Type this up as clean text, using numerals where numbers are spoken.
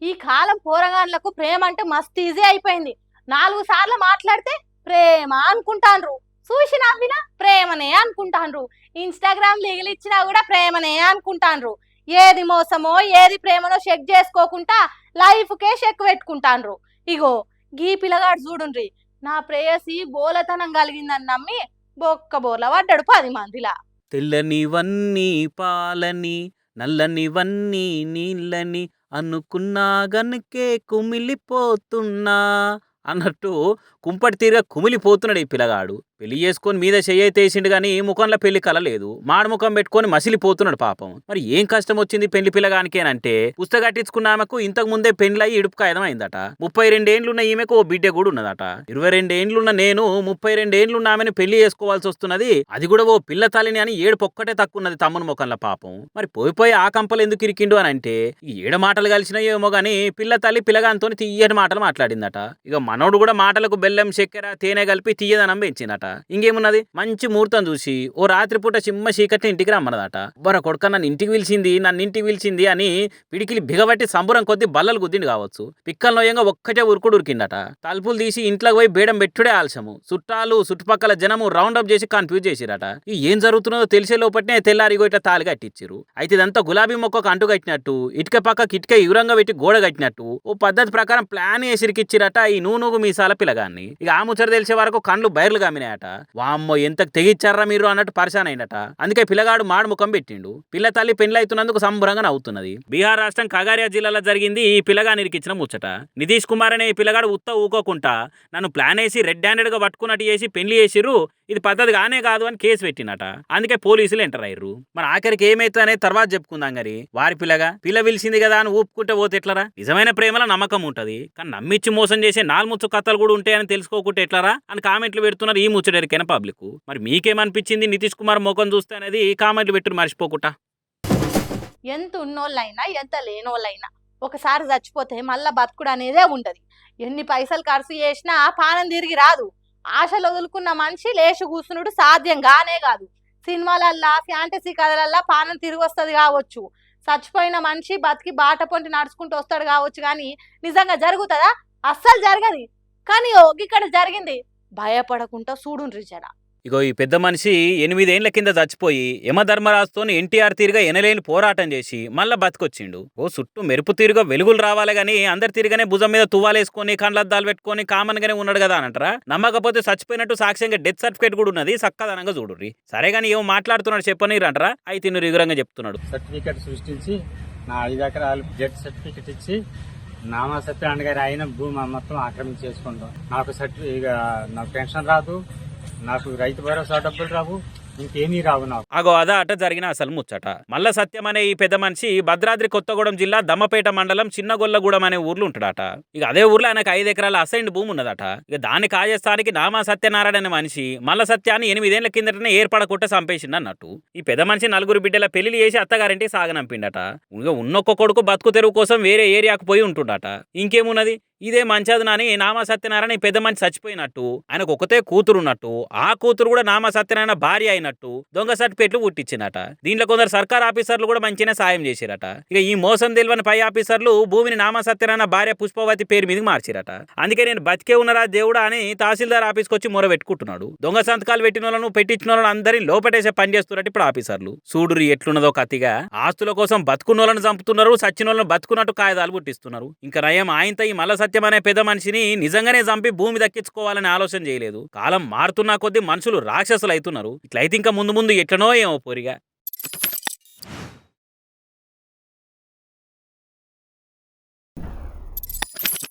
ఈ కాలం పోరగాన్లకు ప్రేమ అంటే మస్తు ఈజీ అయిపోయింది. 4 సార్లు మాట్లాడితే ప్రేమ అనుకుంటాండ్రు. చూసి నవ్వినా ప్రేమనే అనుకుంటాండ్రు. ఇన్‌స్టాగ్రామ్ లిగిలిచ్చినా కూడా ప్రేమనే అనుకుంటాండ్రు. ఏది మోసమో ఏది ప్రేమనో చెక్ చేసుకోకుండా లైఫ్‌కే చెక్ పెట్టుకుంటాండ్రు. ఇగో గీ పిల్లగాడు చూడుండ్రి, నా ప్రేయసి బోలతనం కలిగిందని నమ్మి బొక్క బోర్ల పడ్డాడు 10 మందిలా. తెల్లనివన్నీ పాలని నల్లనివన్నీ నీళ్ళని అనుకున్నా గనుకే కుమిలిపోతున్నా అన్నట్టు కుంపటి తీరుగా కుమిలిపోతున్నాడు ఈ పిల్లగాడు. పెళ్లి చేసుకొని మీద చెయ్యేసిండు గాని ముఖంలో పెళ్లి కల లేదు. మాడముఖం పెట్టుకొని మసిలిపోతున్నాడు పాపం. మరి ఏం కష్టం వచ్చింది పెళ్లి పిల్లగానికేనంటే పుస్తకట్టించుకున్న ఆమెకు ఇంతకు ముందే పెళ్లయి ఇడుపు కాయదం అయిందట. 32 ఏండ్లున్న ఈమెకు ఓ బిడ్డ కూడా ఉన్నదట. 22 ఏండ్లున్న నేను 32 ఏండ్లున్న ఆమెను పెళ్లి చేసుకోవాల్సి వస్తున్నది. అది కూడా ఓ పిల్ల తల్లిని అని ఏడుపు ఒక్కటే తక్కువ ఉన్నది తమ్ముని ముఖంలో పాపం. మరి పోయి ఆ కంపలు ఎందుకు ఇరికిండు అని అంటే ఈ ఏడు మాటలు కలిసినాయేమో గాని పిల్ల తల్లి పిల్లగాంతో తీయటి మాటలు మాట్లాడిందట. ఇక మనోడు కూడా మాటలకు బెల్లం చక్కెర తేనె కలిపి తీయదనం పెంచిందట. ఇంకేమున్నది మంచి ముహూర్తం చూసి ఓ రాత్రిపూట చిమ్మ చీకటి ఇంటికి రమ్మన్నదట. బర కొడుక నన్ను ఇంటికి పిలిచింది అని పిడికిలి బిగబట్టి సంబురం కొద్ది బల్లలు గుద్దిండి కావచ్చు. పిక్కల్లోయంగా ఒక్కటే ఉరుకుడు ఉరికిందట. తలుపులు తీసి ఇంట్లోకి పోయి బేడం పెట్టుడే ఆలస్యము. చుట్టాలు చుట్టుపక్కల జనము రౌండప్ చేసి కన్ఫ్యూజ్ చేసిరట. ఏం జరుగుతున్నదో తెలిసే లోపట్నే తెల్లారిగో ఇట్లా తాళి కట్టించిరు. అయితే ఇదంతా గులాబీ మొక్కకు అంటు కట్టినట్టు ఇటుక పక్క కిటిక యురంగా పెట్టి గోడ కట్టినట్టు ఓ పద్ధతి ప్రకారం ప్లాన్ వేసిరికిచ్చిరట ఈ నూనూగు మీసాల పిల్లగాన్ని. ఇక ఆ ముచ్చట తెలిసే వరకు కళ్ళు బయర్లు గామినాయట. వామ్మో ఎంత తెగిచ్చారా మీరు అన్నట్టు పరిశాన్ అయినట. అందుకే పిల్లగాడు మాడు ముఖం పెట్టిండు. పిల్ల తల్లి పెళ్లైతున్నందుకు సంబరంగా నవ్వుతున్నది. బీహార్ రాష్ట్రం ఖగారియా జిల్లాలో జరిగింది ఈ పిల్లగానిరికిచ్చిన ముచ్చట. నితీష్ కుమార్ అనే ఈ పిల్లగాడు ఊకోకుండా నన్ను ప్లాన్ వేసి రెడ్ హ్యాండెడ్ గా పట్టుకున్నట్టు చేసి పెళ్లి చేసిర్రు, ఇది పద్ధతి కానే కాదు అని కేసు పెట్టినట. అందుకే పోలీసులు ఎంటర్ అయ్యారు. మరి ఆఖరికి ఏమైతే అనేది తర్వాత చెప్పుకుందాం గారి వారి పిల్ల పిలిచింది కదా అని ఊపుకుంటే పోతే ఎట్లరా? నిజమైన ప్రేమలో నమ్మకం ఉంటది, కానీ నమ్మిచ్చి మోసం చేసే 4 కథలు కూడా ఉంటాయని తెలుసుకోకుంటే ఎట్లరా అని కామెంట్లు పెడుతున్నారు ఈ ముచ్చటరికైన పబ్లిక్. మరి మీకేమనిపించింది నితీష్ కుమార్ ముఖం చూస్తే అనేది కామెంట్లు పెట్టురు మర్చిపోకుండా. ఎంత ఉన్నోళ్ళైనా ఎంత లేనోళ్ళైనా ఒకసారి చచ్చిపోతే మళ్ళా బతుకుడు అనేదే ఉండదు. ఎన్ని పైసలు ఖర్చు చేసినా పానం తిరిగి రాదు. ఆశలు వదులుకున్న మనిషి లేచి కూర్చునుడు సాధ్యం కానే కాదు. సినిమాలల్లా ఫ్యాంటసీ కథలల్లా పానం తిరిగి వస్తుంది కావచ్చు, చచ్చిపోయిన మనిషి బతికి బాట పొంటి నడుచుకుంటూ వస్తాడు కావచ్చు, కానీ నిజంగా జరుగుతుందా? అస్సలు జరగదు. కానీ ఇక్కడ జరిగింది. భయపడకుండా చూడుండ్రి జర. ఇగో ఈ పెద్ద మనిషి 8 ఏళ్ల కింద చచ్చిపోయి యమధర్మరాజుతో ఎన్టీఆర్ తీరుగా ఎనలేని పోరాటం చేసి మళ్ళా బతికొచ్చిండు. ఓ చుట్టూ మెరుపు తీరుగా వెలుగులు రావాలి గాని అందరి తీరుగానే భుజం మీద తువ్వాలేసుకొని కండ్లద్దాలు పెట్టుకొని కామన్ గానే ఉన్నాడు కదా అంటారా? నమ్మకపోతే చచ్చిపోయినట్టు సాక్ష్యంగా డెత్ సర్టిఫికేట్ కూడా ఉన్నది, చక్కదనంగా చూడుర్రి. సరే గాని ఏమో మాట్లాడుతున్నాడు చెప్పనీరు అంటారా? అయితే నువ్వు వివరంగా చెప్తున్నాడు. సర్టిఫికేట్ సృష్టించి నా 5 ఎకరాలు డెత్ సర్టిఫికేట్ ఇచ్చి నామా సత్యనారాయణ గారి అయిన భూమి మొత్తం ఆక్రమించేసుకుంటాం. నాకు పెన్షన్ రాదు, నాకు రైతు భరోసా డబ్బులు రావు, ఇంకేమీ రావు నాకు. అగో అదా అట జరిగిన అసలు ముచ్చట. మల్ల సత్యం అనే ఈ పెద్ద మనిషి భద్రాద్రి కొత్తగూడెం జిల్లా దమ్మపేట మండలం చిన్నగొల్లగూడెం అనే ఊర్లు ఉంటాడట. ఇక అదే ఊర్లో ఆయనకు 5 ఎకరాల అసైన్డ్ భూమి ఉన్నదట. ఇక దాన్ని కాజేస్తానికి నామా సత్యనారాయణ అనే మనిషి మల్ల సత్యాన్ని 8 ఏళ్ల కిందటనే ఏర్పడకుండా చంపేసిండు అన్నట్టు. ఈ పెద్ద మనిషి 4 బిడ్డల పెళ్లి చేసి అత్తగారింటికి సాగనంపిండట. ఇక ఉన్నొక్క కొడుకు బతుకు తెరువు కోసం వేరే ఏరియాకు పోయి ఉంటుండట. ఇంకేమున్నది, ఇదే మంచదునని నామా సత్యనారాయణ పెద్ద మనిషి చచ్చిపోయినట్టు, ఆయనకు ఒకతే కూతురు ఉన్నట్టు, ఆ కూతురు కూడా నామా సత్యనారాయణ భార్య అయినట్టు దొంగ సర్టిఫికేట్లు పుట్టించినట. దీంట్లో కొందరు సర్కార్ ఆఫీసర్లు కూడా మంచిగానే సాయం చేసిరట. ఇక ఈ మోసం తెలియని పై ఆఫీసర్లు భూమిని నామా సత్యనారాయణ భార్య పుష్పవతి పేరు మీదకి మార్చిరట. అందుకే నేను బతికే ఉన్నరా దేవుడా అని తహసీల్దార్ ఆఫీస్కి వచ్చి మొర పెట్టుకుంటున్నాడు. దొంగ సంతకాలు పెట్టిన వాళ్ళను పెట్టించిన వాళ్ళని అందరినీ లోపటేసే పని చేస్తున్నట్టు ఇప్పుడు ఆఫీసర్లు. చూడురి ఎట్లున్నదో కత్తిగా. ఆస్తుల కోసం బతుకున్న వాళ్ళని చంపుతున్నారు, సచ్చిన వాళ్ళని బతుకున్నట్టు కాయిదాలు పుట్టిస్తున్నారు. ఇంకా నయం ఆయనతో ఈ మల్ల సత్యం అనే పెద్ద మనిషిని నిజంగానే చంపి భూమి దక్కించుకోవాలని ఆలోచన చేయలేదు. కాలం మారుతున్నా కొద్దీ మనుషులు రాక్షసులు అవుతున్నారు. ఇట్లయితే ఇంకా ముందు ఎట్లనో ఏమో పోరిగా.